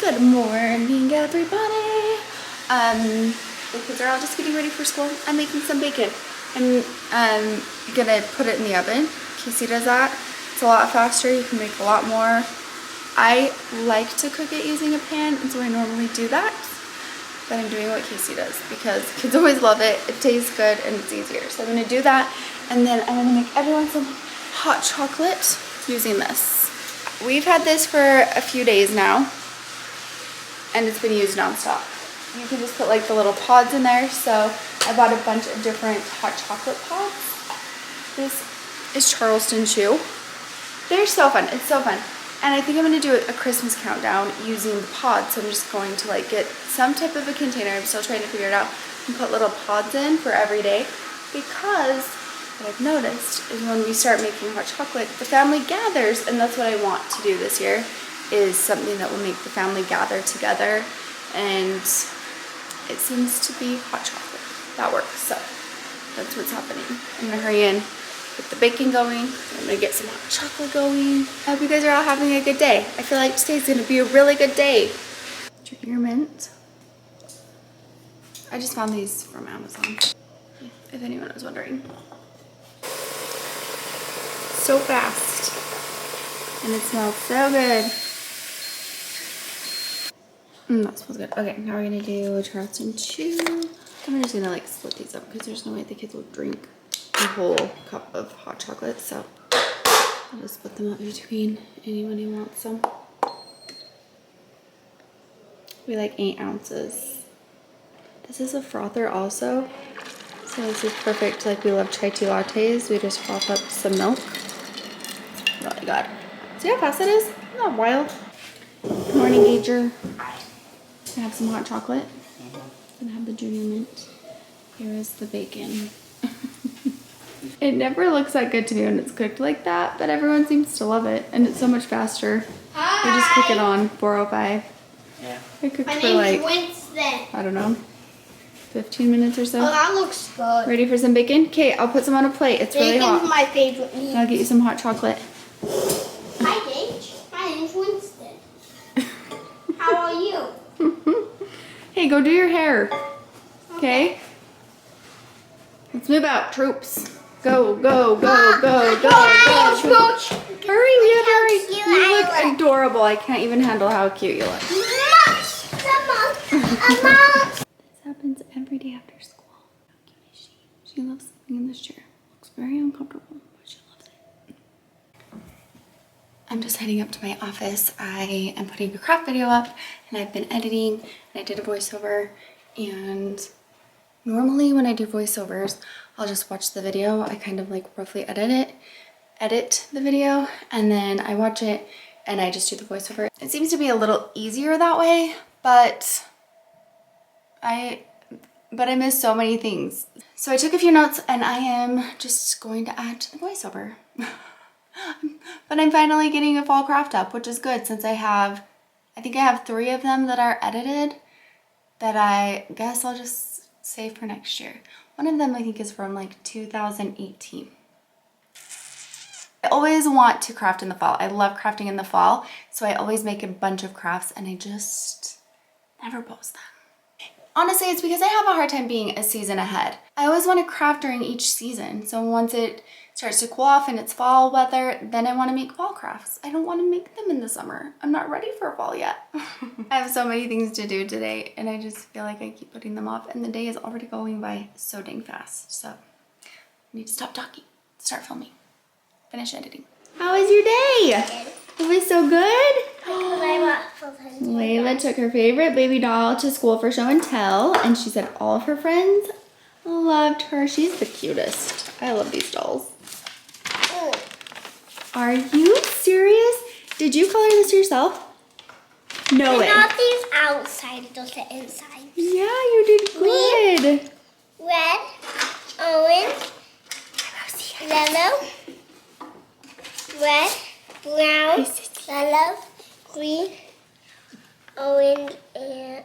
Good morning, everybody. The kids are all just getting ready for school. I'm making some bacon. I'm gonna put it in the oven. Casey does that. It's a lot faster. You can make a lot more. I like to cook it using a pan, and so I normally do that. But I'm doing what Casey does because kids always love it. It tastes good and it's easier. So I'm gonna do that, and then I'm gonna make everyone some hot chocolate using this. We've had this for a few days now, and it's been used nonstop. You can just put like the little pods in there. So I bought a bunch of different hot chocolate pods. This is Charleston Chew. They're so fun. It's so fun. And I think I'm gonna do a Christmas countdown using the pods. So I'm just going to like get some type of a container. I'm still trying to figure it out. And put little pods in for every day, because what I've noticed is when we start making hot chocolate, the family gathers, and that's what I want to do this year, is something that will make the family gather together, and it seems to be hot chocolate. That works, so that's what's happening. I'm gonna hurry in, get the bacon going, I'm gonna get some hot chocolate going. I hope you guys are all having a good day. I feel like today's gonna be a really good day. Junior mint. I just found these from Amazon, if anyone was wondering. So fast, and it smells so good. That smells good. Okay, now we're gonna do Charleston Chew. I'm just gonna like split these up because there's no way the kids will drink a whole cup of hot chocolate. So I'll just split them up between anyone who wants some. We like 8 ounces. This is a frother also. So this is perfect. Like, we love chai tea lattes. We just froth up some milk. Really good. See how fast it is? Isn't that wild? Good morning, Gager. Gonna have some hot chocolate. Gonna have the junior mint. Here is the bacon. It never looks that good to me when it's cooked like that, but everyone seems to love it, and it's so much faster. We just cook it on 405. Yeah. I cooked for like, Winston. I don't know, 15 minutes or so. Oh, that looks good. Ready for some bacon? Okay, I'll put some on a plate. It's really hot. Bacon's my favorite meat. I'll get you some hot chocolate. Hi, Gage. My name's Winston. How are you? Hey, go do your hair. Okay? Let's move out, troops. Go, go, go, go, go, go. Coach. Hurry, we have to hurry. You look adorable. I can't even handle how cute you look. This Happens every day after school. How cute is she? She loves sitting in this chair. Looks very uncomfortable, but she loves it. I'm just heading up to my office. I am putting a craft video up, and I've been editing, and I did a voiceover. And normally when I do voiceovers, I'll just watch the video. I kind of like roughly edit the video, and then I watch it and I just do the voiceover. It seems to be a little easier that way, but I miss so many things. So I took a few notes, and I am just going to add to the voiceover. But I'm finally getting a fall craft up, which is good, since I think I have 3 of them that are edited that I guess I'll just save for next year. One of them I think is from like 2018. I always want to craft in the fall. I love crafting in the fall, so I always make a bunch of crafts, and I just never post them. Honestly, it's because I have a hard time being a season ahead. I always want to craft during each season. So once it starts to cool off and it's fall weather, then I want to make fall crafts. I don't want to make them in the summer. I'm not ready for fall yet. I have so many things to do today, and I just feel like I keep putting them off, and the day is already going by so dang fast. So I need to stop talking, start filming, finish editing. How was your day? It was so good. Layla took her favorite baby doll to school for show and tell, and she said all of her friends loved her. She's the cutest. I love these dolls. Are you serious? Did you color this yourself? No way. Not these outside, just the inside. Yeah, you did good. Red, orange, yellow, red, brown, yellow, green, orange, and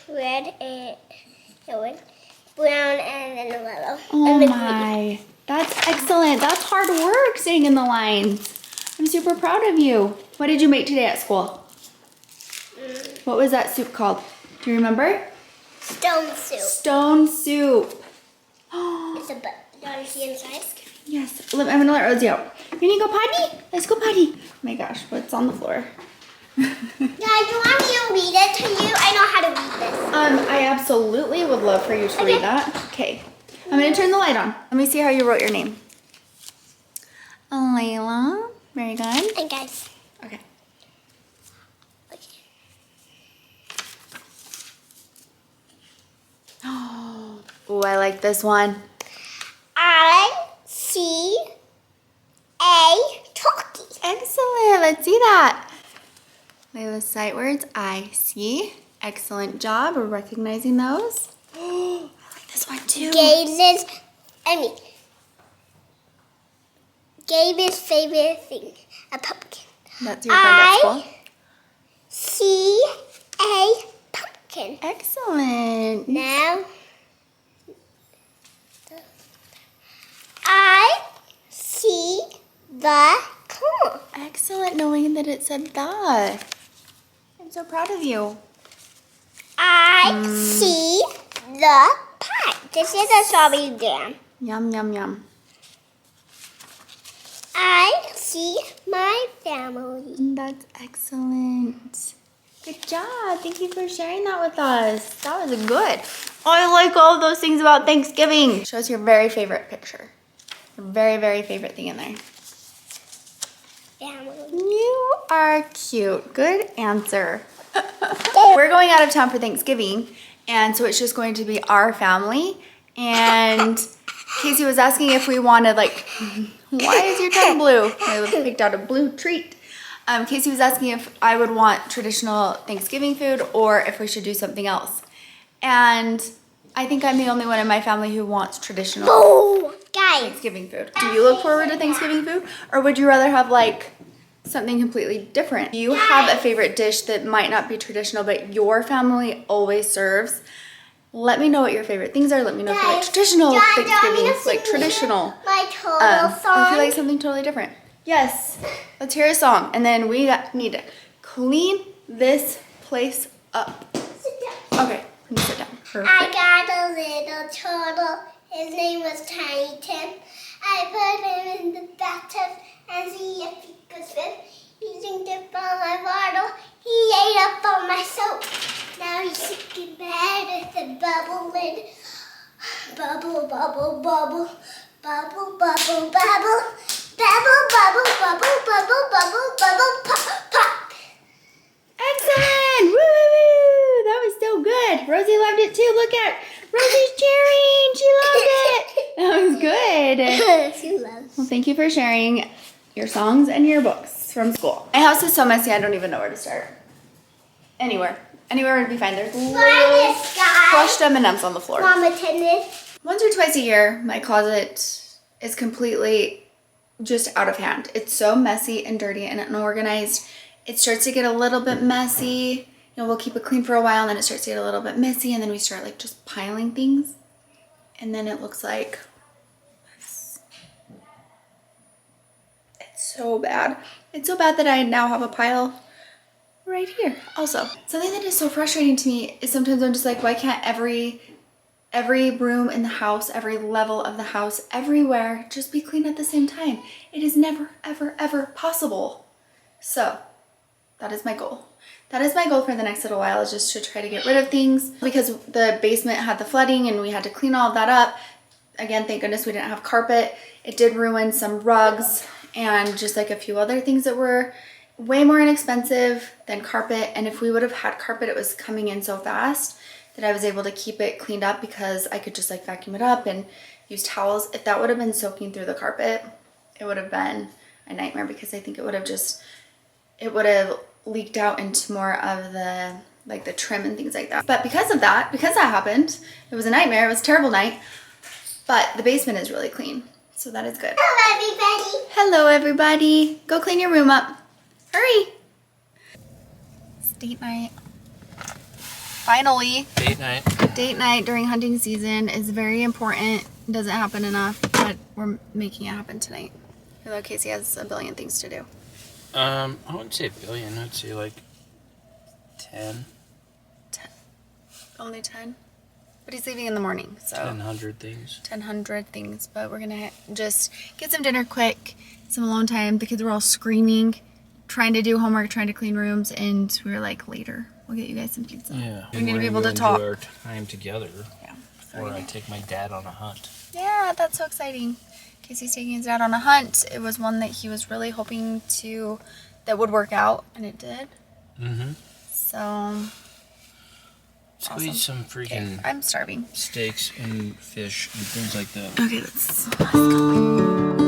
red and orange, brown, and then yellow. Oh and my, that's excellent. That's hard work staying in the lines. I'm super proud of you. What did you make today at school? What was that soup called? Do you remember? Stone soup. Stone soup. It's a butt. Do you want to see inside? Yes. I'm gonna let Rosie out. You need to go potty? Let's go potty. Oh my gosh, what's on the floor? Dad, do you want me to read it to you? I know how to read this. I absolutely would love for you to read that. Okay. I'm gonna turn the light on. Let me see how you wrote your name. Layla. Very good. And guys. Okay. Oh, I like this one. I see a turkey. Excellent. Let's see that. Layla's sight words. I see. Excellent job of recognizing those. I like this one too. Gabe's favorite thing, a pumpkin. That's your friend at school? I see a pumpkin. Excellent. Now, I see the corn. Excellent knowing that it said that. I'm so proud of you. I see the pie. This is a strawberry jam. Yum, yum, yum. I see my family. That's excellent. Good job. Thank you for sharing that with us. That was good. Oh, I like all of those things about Thanksgiving. Shows your very favorite picture. Your very, very favorite thing in there. Family. You are cute. Good answer. We're going out of town for Thanksgiving, and so it's just going to be our family. And Casey was asking if we wanted, like, why is your tongue blue? I picked out a blue treat. Casey was asking if I would want traditional Thanksgiving food or if we should do something else. And I think I'm the only one in my family who wants traditional Guys. Thanksgiving food. Do you look forward to Thanksgiving food, or would you rather have like something completely different? Do you have a favorite dish that might not be traditional but your family always serves? Let me know what your favorite things are. Let me know if you like traditional Thanksgiving, like traditional. My total Or if you song. like something totally different. Yes, let's hear a song. And then we need to clean this place up. Sit down. Okay, let me sit down. Perfect. I got a little turtle. His name was Tiny Tim. I put him in the bathtub and see if he could swim. Using dip on my bottle, he ate up all my soap. Now he's sick in bed with a bubble lid. Bubble, bubble, bubble. Bubble, bubble, bubble. Bubble, bubble, bubble, bubble, bubble, bubble, pop, pop. Excellent! Woo, woo, woo! That was so good. Rosie loved it too. Look at Rosie's cheering. She loved it. That was good. She loves. Well, thank you for sharing your songs and your books from school. My house is so messy, I don't even know where to start. Anywhere would be fine. There's little this guy. crushed M&Ms on the floor. Mama tennis. Once or twice a year, my closet is completely just out of hand. It's so messy and dirty and unorganized. It starts to get a little bit messy. You know, we'll keep it clean for a while and then it starts to get a little bit messy and then we start like just piling things. And then it looks like this. It's so bad. It's so bad that I now have a pile right here also. Something that is so frustrating to me is sometimes I'm just like, why can't every room in the house, every level of the house, everywhere just be clean at the same time? It is never, ever, ever possible. So that is my goal. That is my goal for the next little while, is just to try to get rid of things, because the basement had the flooding and we had to clean all of that up. Again, thank goodness we didn't have carpet. It did ruin some rugs and just like a few other things that were way more inexpensive than carpet. And if we would have had carpet, it was coming in so fast that I was able to keep it cleaned up because I could just like vacuum it up and use towels. If that would have been soaking through the carpet, it would have been a nightmare, because I think it would have leaked out into more of the like the trim and things like that. But because that happened, it was a nightmare. It was a terrible night. But the basement is really clean, so that is good. Hello, everybody. Hello, everybody. Go clean your room up. Hurry. It's date night. Finally. Date night. Date night during hunting season is very important. It doesn't happen enough, but we're making it happen tonight. Although Casey has a billion things to do. I wouldn't say a billion. I'd say like 10. Only 10? But he's leaving in the morning, so 100 things. 100 things. But we're gonna just get some dinner quick, some alone time. The kids were all screaming, trying to do homework, trying to clean rooms, and we were like, later, we'll get you guys some pizza. Yeah. We need to be able We're to gonna talk. enjoy our time together Yeah. before I take my dad on a hunt. Yeah, that's so exciting. Casey's taking his dad on a hunt. It was one that he was really hoping that would work out, and it did. Mm-hmm. So, Let's go eat awesome. some freaking I'm starving. steaks and fish and things like that. Okay, let's go.